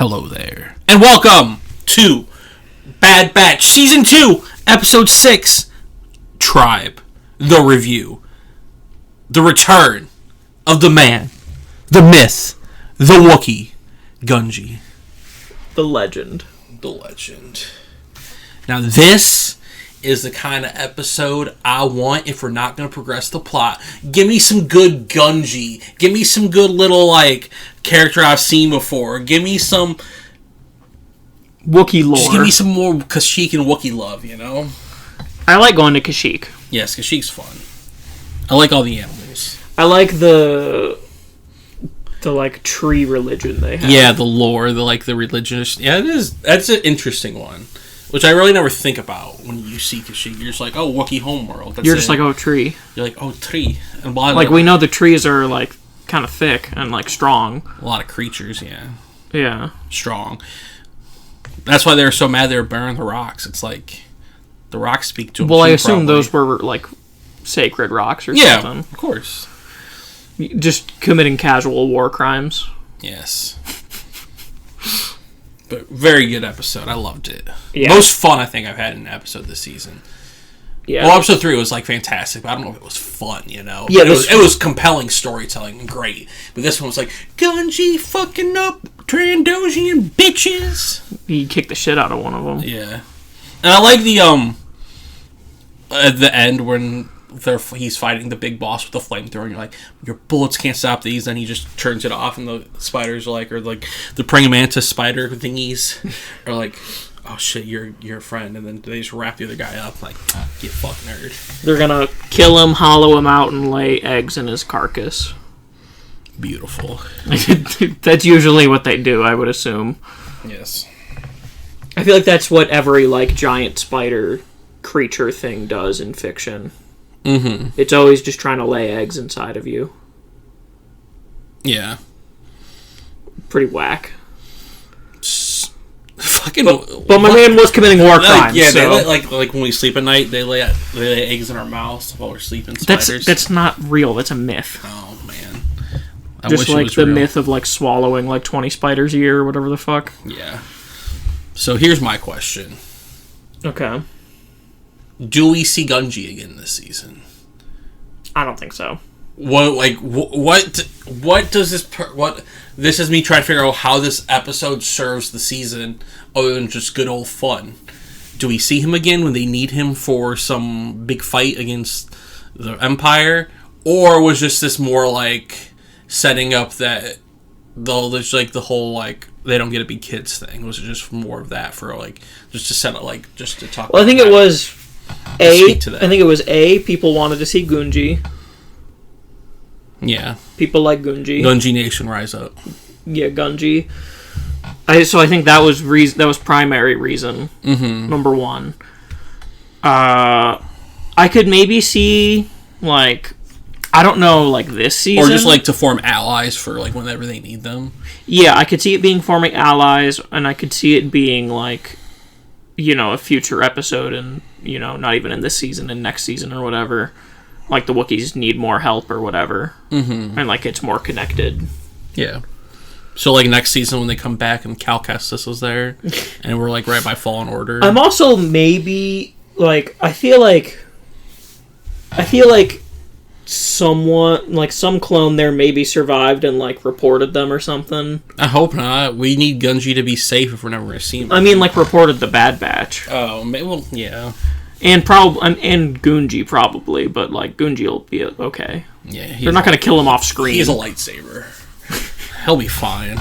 Hello there. And welcome to Bad Batch Season 2, Episode 6, Tribe, the review. The return of the man, the myth, the Wookie, Gungi. The legend. The legend. Now this is the kind of episode I want if we're not going to progress the plot. Give me some good Gungi. Give me some good little, character I've seen before. Give me some Wookie lore. Just give me some more Kashyyyk and Wookie love, you know? I like going to Kashyyyk. Yes, Kashyyyk's fun. I like all the animals. I like the tree religion they have. Yeah, the lore, the religionist. Yeah, it is. That's an interesting one, which I really never think about when you see Kashyyyk. You're just like, oh, Wookie homeworld. That's You're just like, oh, tree. You're like, oh, tree. And blah, like, we know the trees are, kind of thick and, strong. A lot of creatures, yeah. Yeah. Strong. That's why they were so mad they were burning the rocks. It's like, the rocks speak to them. Well, I assume those were, sacred rocks or something. Yeah, of course. Just committing casual war crimes. Yes. But very good episode. I loved it. Yeah. Most fun I think I've had in an episode this season. Yeah. Well, episode 3 was fantastic, but I don't know if it was fun, you know? Yeah, it was compelling storytelling and great. But this one was like, Gungi fucking up Trandoshan bitches. He kicked the shit out of one of them. Yeah. And I like the at the end when he's fighting the big boss with the flamethrower, and you're like, your bullets can't stop these, then he just turns it off, and the spiders or the praying mantis spider thingies are like, oh shit, you're a friend, and then they just wrap the other guy up, like, get fucked, nerd. They're gonna kill him, hollow him out, and lay eggs in his carcass. Beautiful. That's usually what they do, I would assume. Yes. I feel like that's what every, giant spider creature thing does in fiction. Mm-hmm. It's always just trying to lay eggs inside of you. Yeah. Pretty whack. Fucking. But my man was committing war crimes. Yeah, so. they like when we sleep at night, they lay eggs in our mouths while we're sleeping. Spiders. That's not real. That's a myth. Oh man. I just wish it was the real. myth of swallowing 20 spiders a year or whatever the fuck. Yeah. So here's my question. Okay. Do we see Gungi again this season? I don't think so. What does this this is me trying to figure out how this episode serves the season other than just good old fun. Do we see him again when they need him for some big fight against the Empire, or was just this more setting up that there's the whole they don't get to be kids thing? Was it just more of that for just to set up just to talk? Well, I think it was A. People wanted to see Gungi. Yeah. People like Gungi. Gungi Nation rise up. Yeah, Gungi. So I think that was primary reason. Mm-hmm. Number one. I could maybe see I don't know this season, or just to form allies for whenever they need them. Yeah, I could see it being forming allies, and I could see it being a future episode, and not even in this season, and next season or whatever. The Wookiees need more help or whatever. Mm-hmm. And it's more connected. Yeah. So next season when they come back and Cal Kestis was there, and we're right by Fallen Order. I'm also maybe I feel like someone some clone there maybe survived and reported them or something. I hope not. We need Gungi to be safe if we're never going to see him. I mean reported the Bad Batch. Oh, well, yeah. And Gungi probably, but Gungi will be okay. Yeah, they're not going to kill him off screen. He's a lightsaber. He'll be fine.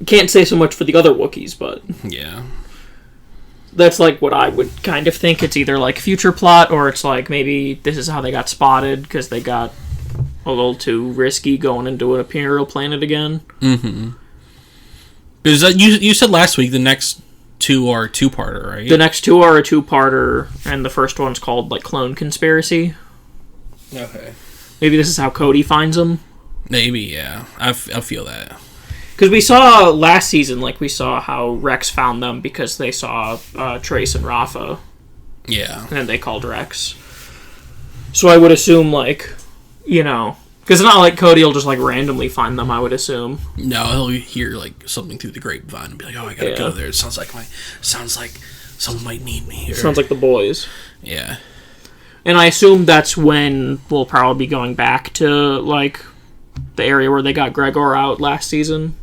Can't say so much for the other Wookiees, but yeah, that's what I would kind of think. It's either future plot, or it's maybe this is how they got spotted because they got a little too risky going into an Imperial planet again. Mm-hmm. Because you said last week the next two are a two-parter, right? The next two are a two-parter, and the first one's called Clone Conspiracy. Okay. Maybe this is how Cody finds them. Maybe, yeah. I feel that. Because we saw last season, we saw how Rex found them because they saw Trace and Rafa. Yeah. And then they called Rex. So I would assume, Because it's not like Cody will just, like, randomly find them, I would assume. No, he'll hear, like, something through the grapevine and be like, oh, I gotta go there. It sounds like someone might need me here. Sounds like the boys. Yeah. And I assume that's when we'll probably be going back to, like, the area where they got Gregor out last season.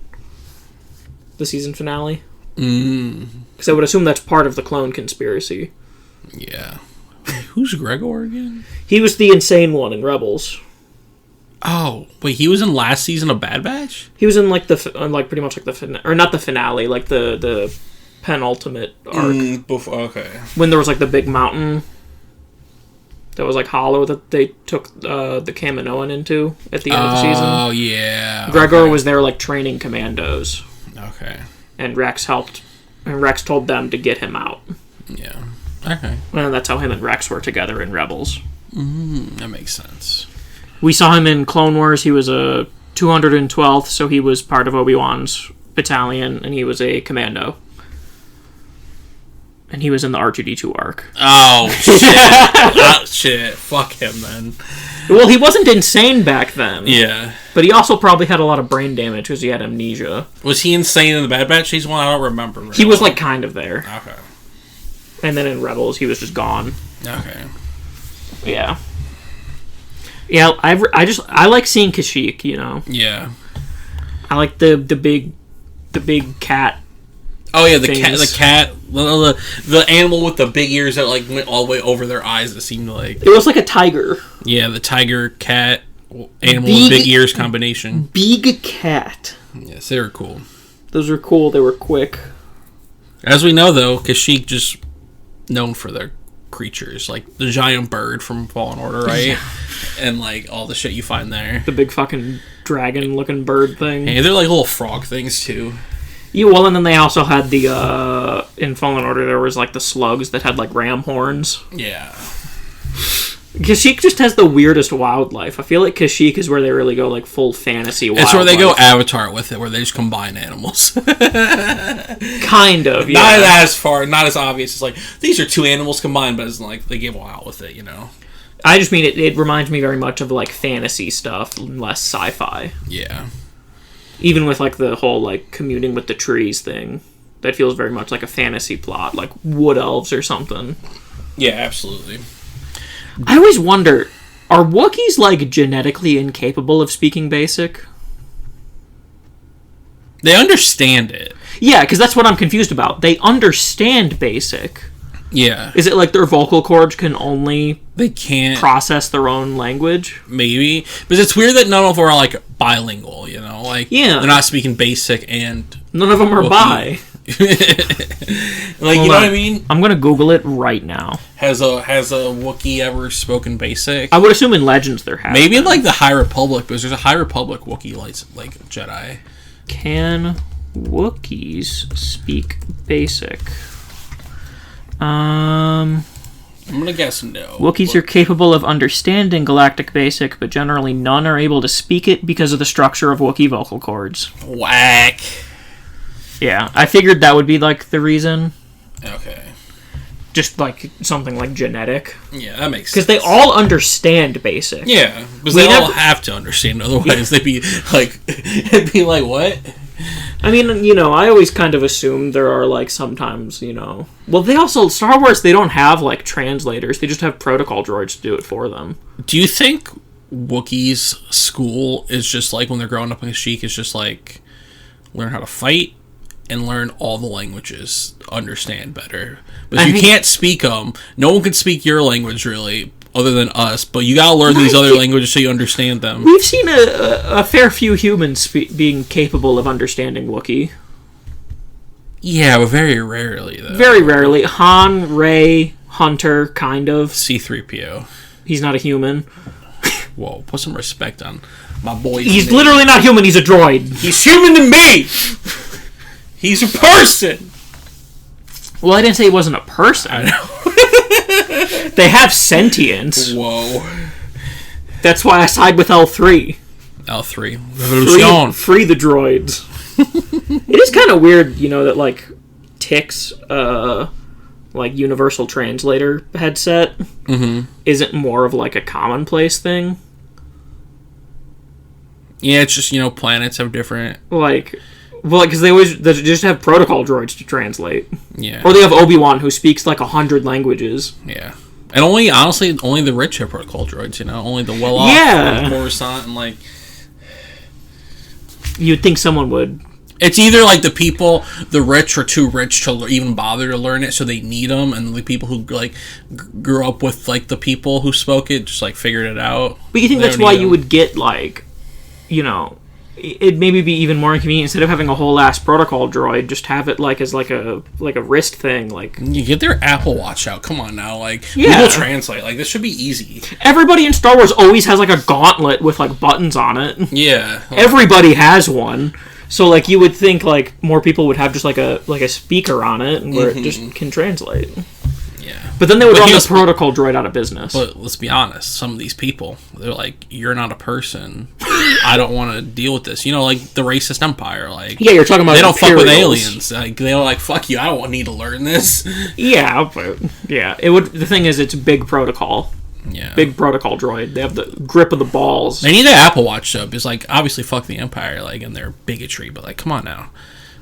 The season finale. Because I would assume that's part of the clone conspiracy. Yeah. Who's Gregor again? He was the insane one in Rebels. Oh, wait, he was in last season of Bad Batch? He was in, like, pretty much, like, or not the finale, like, the penultimate arc. Okay. When there was, like, the big mountain that was, like, hollow that they took the Kaminoan into at the end of the season. Oh, yeah. Gregor was there, like, training commandos. Okay. And Rex told them to get him out. Yeah. Okay. And that's how him and Rex were together in Rebels. That makes sense. We saw him in Clone Wars. He was a 212th, so he was part of Obi-Wan's battalion, and he was a commando. And he was in the R2-D2 arc. Oh, shit. Shit. Fuck him, then. Well, he wasn't insane back then. Yeah. But he also probably had a lot of brain damage because he had amnesia. Was he insane in the Bad Batch? He's one I don't remember. Really. He was, like, kind of there. Okay. And then in Rebels, he was just gone. Okay. Yeah. Yeah, I like seeing Kashyyyk, you know? Yeah. I like the big cat. Oh yeah, the cat, the animal with the big ears that like went all the way over their eyes. It seemed like it was like a tiger. Yeah, the tiger cat animal with big ears combination. Big cat. Yes, they were cool. Those were cool. They were quick. As we know, though, Kashyyyk just known for their creatures, like the giant bird from Fallen Order, right? Yeah. And like all the shit you find there. The big fucking dragon-looking bird thing. Hey, they're like little frog things too. Yeah, well, and then they also had the in Fallen Order there was like the slugs that had like ram horns. Yeah. Kashyyyk just has the weirdest wildlife. I feel like Kashyyyk is where they really go like full fantasy wildlife. It's where they go Avatar with it, where they just combine animals. Kind of, yeah. Not as far, not as obvious. It's like, these are two animals combined, but it's like, they get wild with it, you know? I just mean, it reminds me very much of like fantasy stuff, less sci-fi. Yeah. Even with like the whole like communing with the trees thing. That feels very much like a fantasy plot, like wood elves or something. Yeah, absolutely. I always wonder, are Wookiees, like, genetically incapable of speaking Basic? They understand it. Yeah, because that's what I'm confused about. They understand Basic. Yeah. Is it like their vocal cords can only... They can't... process their own language? Maybe. But it's weird that none of them are, like, bilingual, you know? Like, yeah. They're not speaking Basic and... None of them are Wookiee. Bi. Like, you know what I mean? I'm gonna Google it right now. Has a Wookiee ever spoken Basic? I would assume in Legends there has. Maybe in like the High Republic, because there's a High Republic Wookiee like Jedi. Can Wookiees speak Basic? I'm gonna guess no. Wookiees are capable of understanding Galactic Basic, but generally none are able to speak it because of the structure of Wookiee vocal cords. Whack. Yeah, I figured that would be, like, the reason. Okay. Just, like, something, like, genetic. Yeah, that makes sense. Because they all understand Basic. Yeah, because they all have to understand, otherwise they'd be, like, it'd be like, what? I mean, you know, I always kind of assume there are, like, sometimes, you know... Well, they also... Star Wars, they don't have, like, translators. They just have protocol droids to do it for them. Do you think Wookiees' school is just, like, when they're growing up in Kashyyyk, is just, like, learn how to fight? And learn all the languages, understand better. But you can't speak them. No one can speak your language, really, other than us. But you gotta learn these other languages so you understand them. We've seen a fair few humans being capable of understanding Wookiee. Yeah, but very rarely, though. Very rarely. Han, Rey, Hunter, kind of. C-3PO. He's not a human. Whoa, put some respect on my boy. He's literally not human, he's a droid. He's human to me! He's a person! Well, I didn't say he wasn't a person. I know. They have sentience. Whoa. That's why I side with L3. L3. Free the droids. It is kind of weird, you know, that, like, Tick's, like, universal translator headset isn't more of, like, a commonplace thing. Yeah, it's just, planets have different... Because they just have protocol droids to translate. Yeah. Or they have Obi-Wan, who speaks 100 languages. Yeah. And honestly, only the rich have protocol droids, Only the well-off. Yeah. Coruscant and, You'd think someone would. It's either, the rich are too rich to even bother to learn it, so they need them, and the people who, grew up with, the people who spoke it just, figured it out. But you think that's why you would get, it'd maybe be even more inconvenient instead of having a whole ass protocol droid, just have it as a wrist thing. You get their Apple Watch out. Come on now, Yeah. Google Translate. This should be easy. Everybody in Star Wars always has a gauntlet with buttons on it. Yeah, everybody has one. So you would think more people would have just a speaker on it where it just can translate. Yeah. But then they would run the protocol droid out of business. But let's be honest, some of these people, they're you're not a person. I don't want to deal with this. The racist empire. Yeah, you're talking about they don't fuck with aliens. They're fuck you. I don't need to learn this. Yeah, but yeah, it would. The thing is, it's big protocol. Yeah, big protocol droid. They have the grip of the balls. They need an Apple Watch though, because obviously fuck the empire, and their bigotry. But come on now.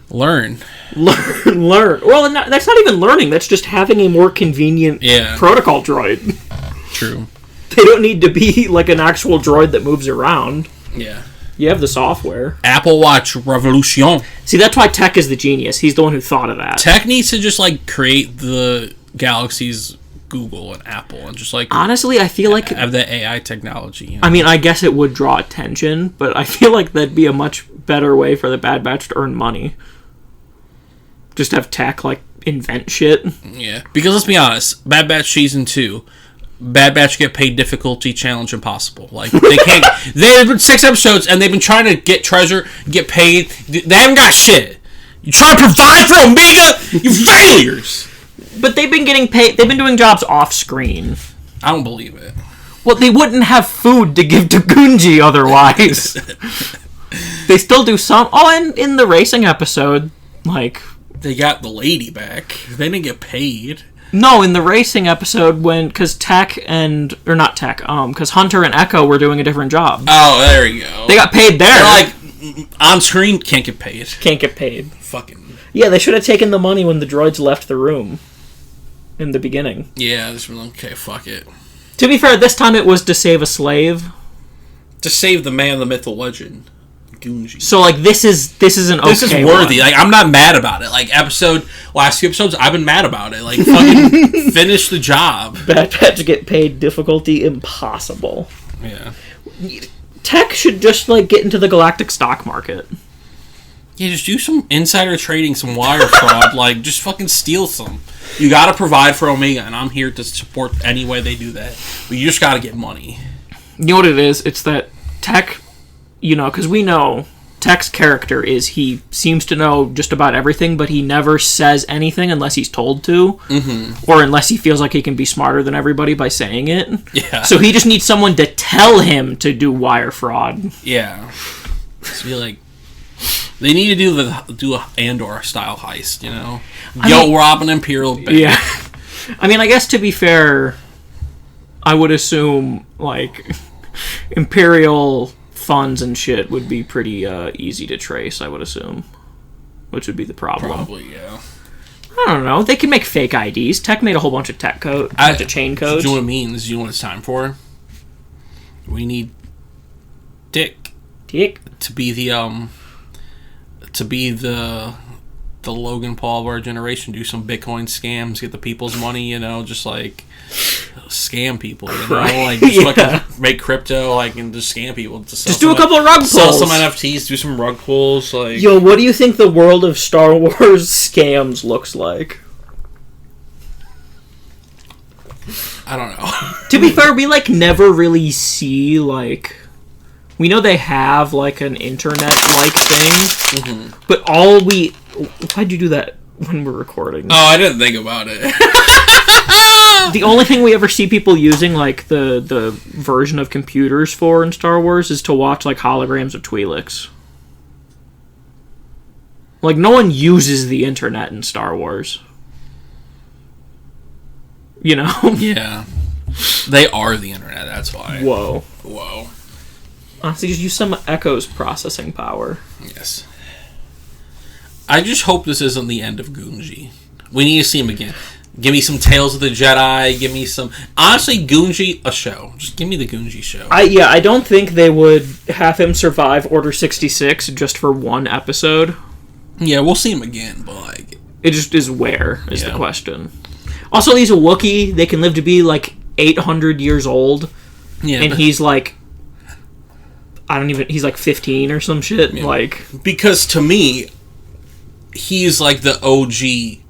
Learn. Well, that's not even learning. That's just having a more convenient protocol droid. True. They don't need to be an actual droid that moves around. Yeah. You have the software. Apple Watch Revolution. See, that's why Tech is the genius. He's the one who thought of that. Tech needs to just create the Galaxy's Google and Apple and just honestly, I feel have the AI technology. I mean, I guess it would draw attention, but I feel that'd be a much better way for the Bad Batch to earn money. Just have Tech invent shit. Yeah, because let's be honest, Bad Batch Season 2, Bad Batch get paid difficulty, challenge impossible. They can't. They've been 6 episodes and they've been trying to get treasure, get paid. They haven't got shit. You try to provide for Omega, you failures. But they've been getting paid. They've been doing jobs off screen. I don't believe it. Well, they wouldn't have food to give to Gungi otherwise. They still do some. Oh, and in the racing episode, they got the lady back. They didn't get paid. No, in the racing episode, because Hunter and Echo were doing a different job. Oh, there you go. They got paid there. They're on screen, can't get paid. Can't get paid. Fucking. Yeah, they should have taken the money when the droids left the room. In the beginning. Yeah, this was okay, fuck it. To be fair, this time it was to save a slave. To save the man, the myth, the legend. Gungi. So, this is an okay. This is worthy. One. I'm not mad about it. Last few episodes, I've been mad about it. Fucking finish the job. Bad Batch get paid difficulty impossible. Yeah. Tech should just, get into the galactic stock market. Yeah, just do some insider trading, some wire fraud. Just fucking steal some. You gotta provide for Omega, and I'm here to support any way they do that. But you just gotta get money. You know what it is? It's that Tech, because we know Tech's character is he seems to know just about everything, but he never says anything unless he's told to, or unless he feels like he can be smarter than everybody by saying it. Yeah. So he just needs someone to tell him to do wire fraud. Yeah. Just be they need to do a Andor style heist, rob an Imperial bank. Yeah. I mean, I guess to be fair, I would assume Imperial funds and shit would be pretty easy to trace. I would assume, which would be the problem. Probably, yeah. I don't know. They can make fake IDs. Tech made a whole bunch of bunch of chain codes. Do you know what it means? Do you know what it's time for? We need Dick to be the Logan Paul of our generation. Do some Bitcoin scams, get the people's money. Just scam people. Fucking make crypto. And just scam people. Just do a couple of rug pulls. Sell some NFTs. Do some rug pulls. Yo, what do you think the world of Star Wars scams looks like? I don't know. To be fair, we never really see we know they have an internet thing, but why'd you do that when we're recording? Oh, I didn't think about it. The only thing we ever see people using the version of computers for in Star Wars is to watch holograms of Twi'leks. No one uses the internet in Star Wars. Yeah. They are the internet, that's why. Whoa. Honestly, just use some Echo's processing power. Yes. I just hope this isn't the end of Gungi. We need to see him again. Give me some Tales of the Jedi. Give me some... Honestly, Gungi, a show. Just give me the Gungi show. I don't think they would have him survive Order 66 just for one episode. Yeah, we'll see him again, but like... It just is where, is the question. Also, he's a Wookiee. They can live to be like 800 years old. Yeah. And he's like... He's like 15 or some shit. Yeah. Like... Because to me, he's like the OG...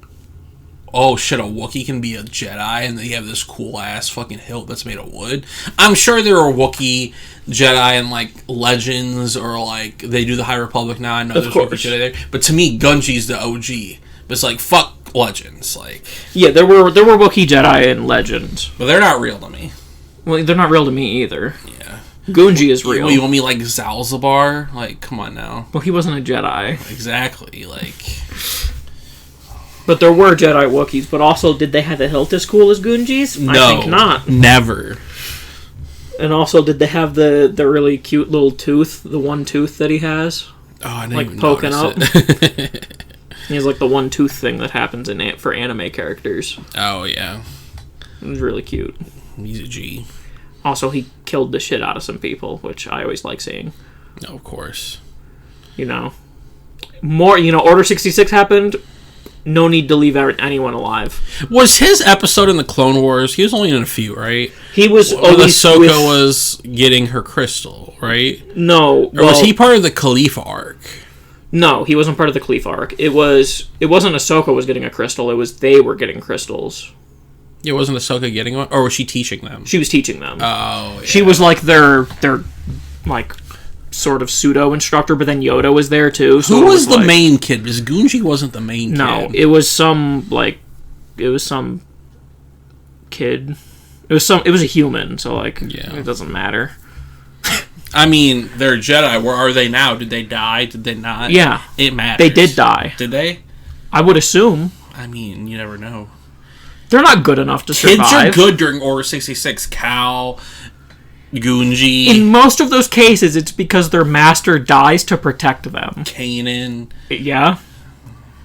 Oh shit, a Wookiee can be a Jedi and they have this cool ass fucking hilt that's made of wood. I'm sure there are Wookiee Jedi in like Legends or like they do the High Republic now. I know there's Wookiee Jedi there. But to me, Gungi's the OG. But it's like fuck Legends. Like yeah, there were Wookiee Jedi in Legends. But they're not real to me. Well, they're not real to me either. Yeah. Gungi is real. You want me like Zalzabar? Like, come on now. Well, he wasn't a Jedi. Exactly, like... But there were Jedi Wookiees, but also, did they have the hilt as cool as Gungi's? No. I think not. Never. And also, did they have the really cute little tooth, the one tooth that he has? Oh, I didn't like even poking up. It. He has like the one tooth thing that happens for anime characters. Oh, yeah. It was really cute. He's a G. Also, he killed the shit out of some people, which I always like seeing. No, of course. You know. Order 66 happened... No need to leave anyone alive. Was his episode in the Clone Wars? He was only in a few, right? He was always Ahsoka was getting her crystal, right? No, or was he part of the Khalifa arc? No, he wasn't part of the Khalifa arc. It wasn't Ahsoka was getting a crystal. It was they were getting crystals. It wasn't Ahsoka getting one, or was she teaching them? She was teaching them. Oh, yeah. She was like their like. Sort of pseudo instructor, but then Yoda was there too. So who was the main kid? Because Gungi wasn't the main kid. No, it was some kid. It was a human. So like, it doesn't matter. I mean, they're Jedi. Where are they now? Did they die? Did they not? Yeah, it matters. They did die. Did they? I would assume. I mean, you never know. They're not good enough to survive. Kids are good during Order 66. Cal. Gungi. In most of those cases, it's because their master dies to protect them. Kanan. Yeah.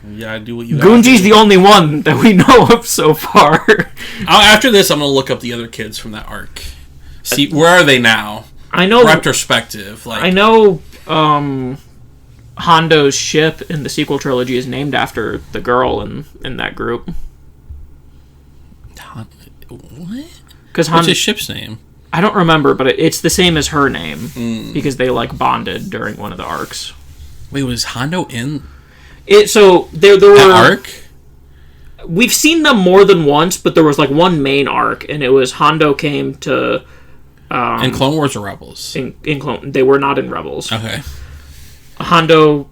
Yeah, do what you Gungi's the only one that we know of so far. After this, I'm going to look up the other kids from that arc. See, where are they now? I know... Retrospective. Like, I know Hondo's ship in the sequel trilogy is named after the girl in that group. What? What's his ship's name? I don't remember, but it's the same as her name because they like bonded during one of the arcs. Wait, was Hondo in it? So there were arc. We've seen them more than once, but there was like one main arc, and it was Hondo came to. In Clone Wars or Rebels? In Clone, they were not in Rebels. Okay. Hondo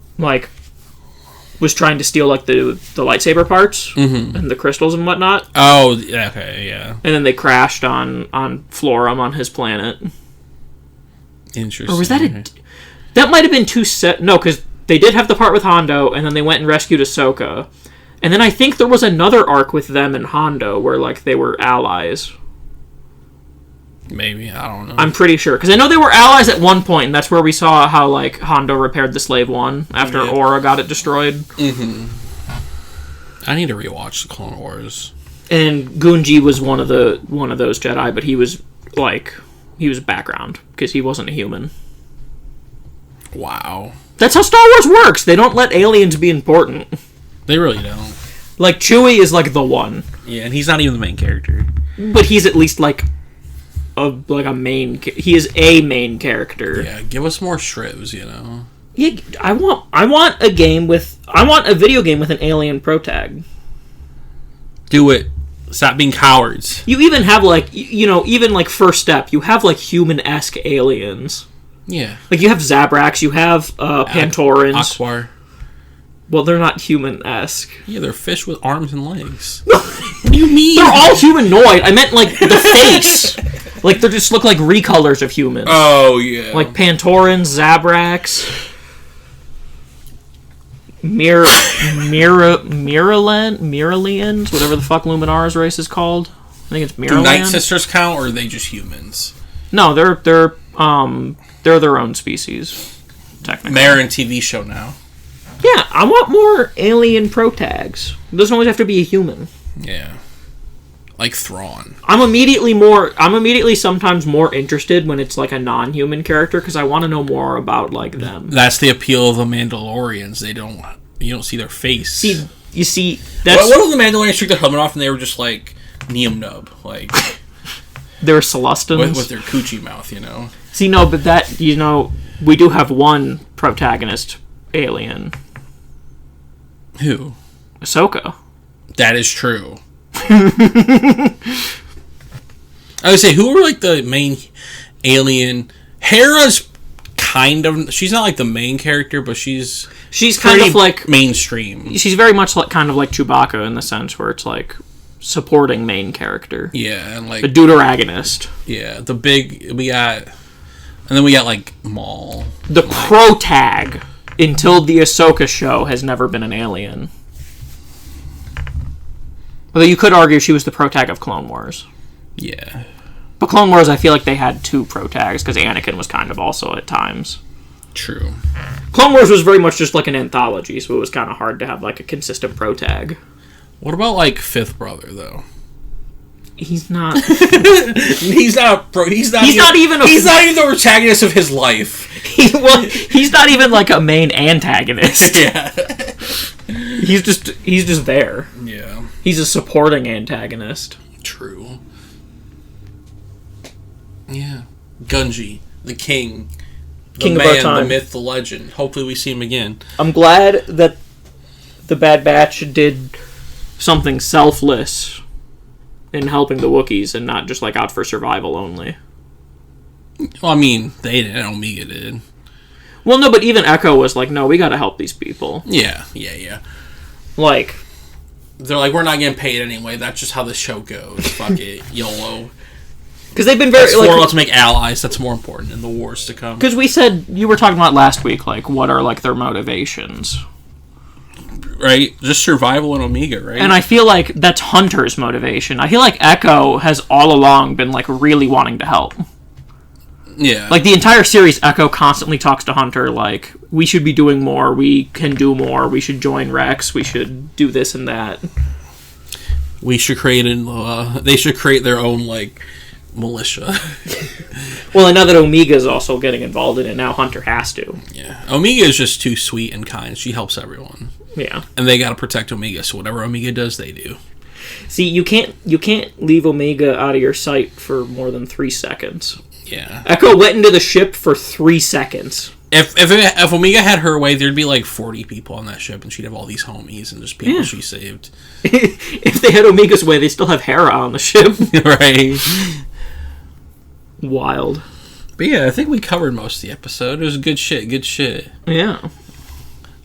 was trying to steal like the lightsaber parts and the crystals and whatnot. Oh, okay, yeah. And then they crashed on Florum on his planet. Interesting. Or was that that might have been two set? No, because they did have the part with Hondo, and then they went and rescued Ahsoka, and then I think there was another arc with them and Hondo where like they were allies. Maybe, I don't know. I'm pretty sure because I know they were allies at one point, and that's where we saw how like Hondo repaired the Slave One after Aura got it destroyed. Mm-hmm. I need to rewatch the Clone Wars. And Gungi was one of those Jedi, but he was background because he wasn't a human. Wow, that's how Star Wars works. They don't let aliens be important. They really don't. Like Chewie is like the one. Yeah, and he's not even the main character. But he's at least like. He is a main character. Yeah, give us more Shrivs, you know. Yeah, I want a video game with an alien protag. Do it. Stop being cowards. You even have even like First Step, you have like human-esque aliens. Yeah. Like you have Zabraks, you have Pantorans. Akbar. Well, they're not human-esque. Yeah, they're fish with arms and legs. What do you mean? They're all humanoid. I meant like the face. Like they just look like recolors of humans. Oh yeah. Like Pantorans, Zabraks, Miralians, whatever the fuck Luminara's race is called. I think it's Miralan. Do Night Sisters count, or are they just humans? No, they're They're their own species, technically. They're in TV show now. Yeah, I want more alien protags. It doesn't always have to be a human. Yeah. Like Thrawn. I'm immediately sometimes more interested when it's like a non-human character because I want to know more about like them. That's the appeal of the Mandalorians. You don't see their face. You see, that's... What if the Mandalorians took their helmet off and they were just like Neum Nub? Like... They're Celestins. With their coochie mouth, you know? See, no, but that, you know, we do have one protagonist alien. Who? Ahsoka. That is true. I would say, who were like the main alien? Hera's kind of... She's not like the main character, but she's kind of like... mainstream. She's very much like kind of like Chewbacca in the sense where it's like supporting main character. Yeah, and like... The deuteragonist. Yeah, the big... We got... And then we got like Maul. The protag, until the Ahsoka show, has never been an alien. Although you could argue she was the protag of Clone Wars. Yeah. But Clone Wars, I feel like they had two protags, because Anakin was kind of also at times. True. Clone Wars was very much just like an anthology, so it was kind of hard to have like a consistent protag. What about like Fifth Brother, though? He's not... He's not even the protagonist of his life. He's not even like a main antagonist. Yeah. He's just there. Yeah. He's a supporting antagonist. True. Yeah. Gungi, the king. King the of our man, time. the myth, the legend. Hopefully we see him again. I'm glad that the Bad Batch did something selfless in helping the Wookiees and not just like out for survival only. Well, I mean, they didn't. Omega did. Well, no, but even Echo was like, no, we gotta help these people. Yeah. Like... They're like, we're not getting paid anyway. That's just how the show goes. Fuck it. YOLO. Because they've been very... Let's make allies. That's more important in the wars to come. Because we said... You were talking about last week, like, what are, like, their motivations? Right? Just survival and Omega, right? And I feel like that's Hunter's motivation. I feel like Echo has all along been, like, really wanting to help. Yeah. Like, the entire series, Echo constantly talks to Hunter, like, we should be doing more, we can do more, we should join Rex, we should do this and that. We should create they should create their own, like, militia. Well, and now that Omega's also getting involved in it, now Hunter has to. Yeah. Omega is just too sweet and kind. She helps everyone. Yeah. And they gotta protect Omega, so whatever Omega does, they do. See, you can't leave Omega out of your sight for more than 3 seconds. Yeah. Echo went into the ship for 3 seconds. If Omega had her way, there'd be like 40 people on that ship, and she'd have all these homies and just people she saved. If they had Omega's way, they still have Hera on the ship. Right. Wild. But yeah, I think we covered most of the episode. It was good shit. Yeah.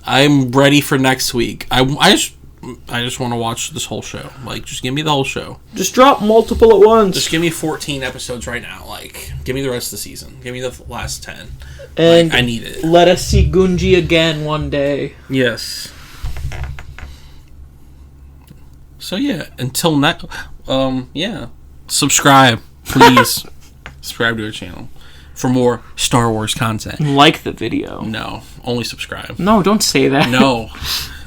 I'm ready for next week. I just want to watch this whole show. Like, just give me the whole show. Just drop multiple at once. Just give me 14 episodes right now. Like, give me the rest of the season. Give me the last 10. And I need it. Let us see Gungi again one day. Yes. So yeah, until next, subscribe, please. Subscribe to our channel for more Star Wars content. Like the video. No, only subscribe. No, don't say that. No,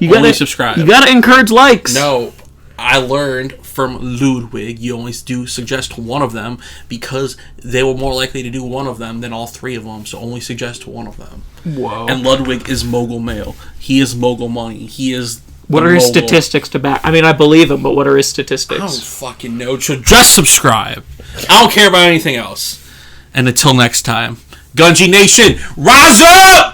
only subscribe. You gotta encourage likes. No, I learned from Ludwig, you only do suggest one of them because they were more likely to do one of them than all 3 of them, so only suggest one of them. Whoa. And Ludwig is mogul male. He is mogul money. He is... What are his statistics to back? I mean, I believe him, but what are his statistics? I don't fucking know. So just subscribe. I don't care about anything else. And until next time, Gungi Nation, rise up!